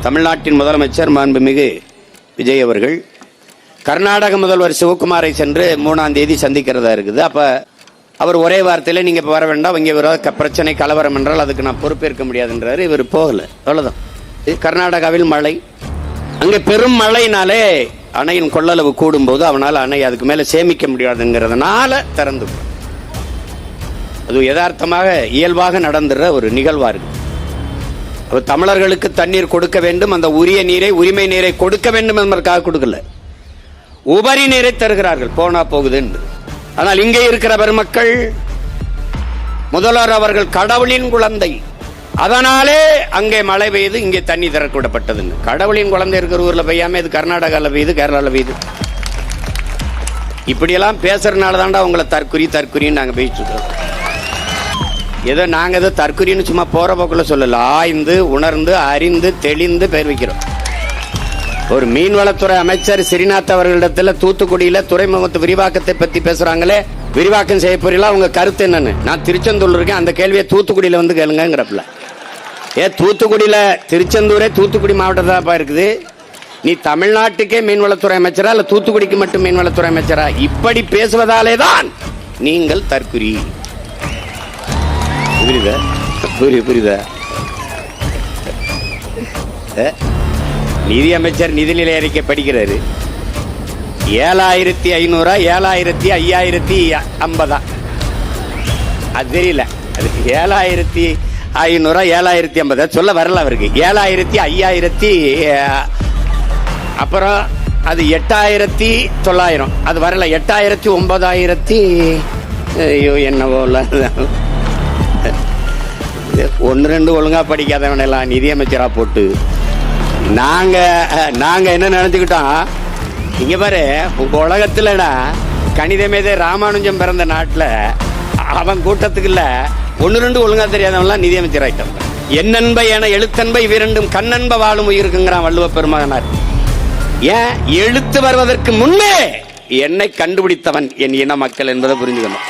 தமிழ்நாட்டின் முதலமைச்சர் மாண்புமிகு விஜய் அவர்கள் கர்நாடக முதல்வர் சிவகுமாரை சென்று 3ஆம் தேதி சந்திக்கிறதா இருக்குது. அப்ப அவர் ஒரே வார்த்தையில நீங்க வர வேண்டாம், இங்க பிரச்சனை கலவரம் என்றால் அதுக்கு நான் பொறுப்பேற்க முடியாதுன்றாரு. இவர் போகல, அவ்வளவுதான். கர்நாடகாவில் மழை, அங்க பெரும் மழையினாலே அணையின் கொள்ளளவு கூடும் போது அவனால் அணை அதுக்கு மேல சேமிக்க முடியாதுங்கிறதுனால திறந்து, அது யதார்த்தமாக இயல்பாக நடந்துற ஒரு நிகழ்வா இருக்கு. தமிழர்களுக்கு தண்ணீர் கொடுக்க வேண்டும், அந்த உரிய நீரை உரிமை நீரை கொடுக்க வேண்டும் என்பதற்காக கொடுக்கல, உபரி நீரை தருகிறார்கள் போனா போகுது என்று. ஆனால் இங்கே இருக்கிற பெருமக்கள், முதல்வர் அவர்கள் கடவுளின் குழந்தை, அதனாலே அங்கே மழை பெய்து இங்கே தண்ணி திறக்க விடப்பட்டது. கடவுளின் குழந்தை இருக்கிற ஊர்ல பெய்யாம இது கர்நாடகாவில் பெய்யுது, கேரளாவில் பெய்யுது. இப்படியெல்லாம் பேசுறதுனால தாண்டா உங்களை தற்குறின்னு நாங்க பேசிட்டு இருக்கோம். ஏதோ நாங்க ஏதோ தற்குறின்னு சும்மா போற போக்குள்ள சொல்லல, ஆய்ந்து உணர்ந்து அறிந்து தெளிந்து பெயர் வைக்கிறோம். ஒரு மீன்வளத்துறை அமைச்சர் ஸ்ரீநாத் அவர்களிடத்துல தூத்துக்குடியில துறைமுகத்து விரிவாக்கத்தை பத்தி பேசுறாங்களே, விரிவாக்கம் செய்ய போறீங்களா, உங்க கருத்து என்னன்னு? நான் திருச்செந்தூர்ல இருக்கேன், அந்த கேள்வியை தூத்துக்குடியில வந்து கேளுங்கிறப்பல. தூத்துக்குடியில, திருச்செந்தூரே தூத்துக்குடி மாவட்டத்தான் இருக்குது. நீ தமிழ்நாட்டுக்கே மீன்வளத்துறை அமைச்சரா இல்ல தூத்துக்குடிக்கு மட்டும் மீன்வளத்துறை அமைச்சரா? இப்படி பேசுவதாலே தான் நீங்கள் தற்குறி. புரியுதா? நிதி அமைச்சர் நிதிநிலை அறிக்கை படிக்கிறாரு. 7500 7550 அது தெரியல. அது 7500 7050 சொல்ல வரல அவருக்கு. 7000 அப்புறம் அது 8900 அது வரல. 8000 9000 என்னவோ 1-2 ஒழுங்கா படிக்காதவன் எல்லாம் நிதியமைச்சரா போட்டு நாங்க என்ன நினைச்சுக்கிட்டோம், இங்க பாரு உங்க உலகத்துலடா கணிதமேதே ராமானுஜம் பிறந்த நாட்டுல அவன் கூட்டத்துக்கு இல்ல 1-2 ஒழுங்கா தெரியாதவன்லாம் நிதியமைச்சர் ஆயிட்டோம். என்னன்ப என எழுத்தன்பை இவ்விரண்டும் கண்ணன்ப வாழும் உயிருக்குங்கிறான் வள்ளுவ பெருமகனார். ஏன் எழுத்து வருவதற்கு முன்னே என்னை கண்டுபிடித்தவன் என் இன மக்கள் என்பதை புரிஞ்சுக்கணும்.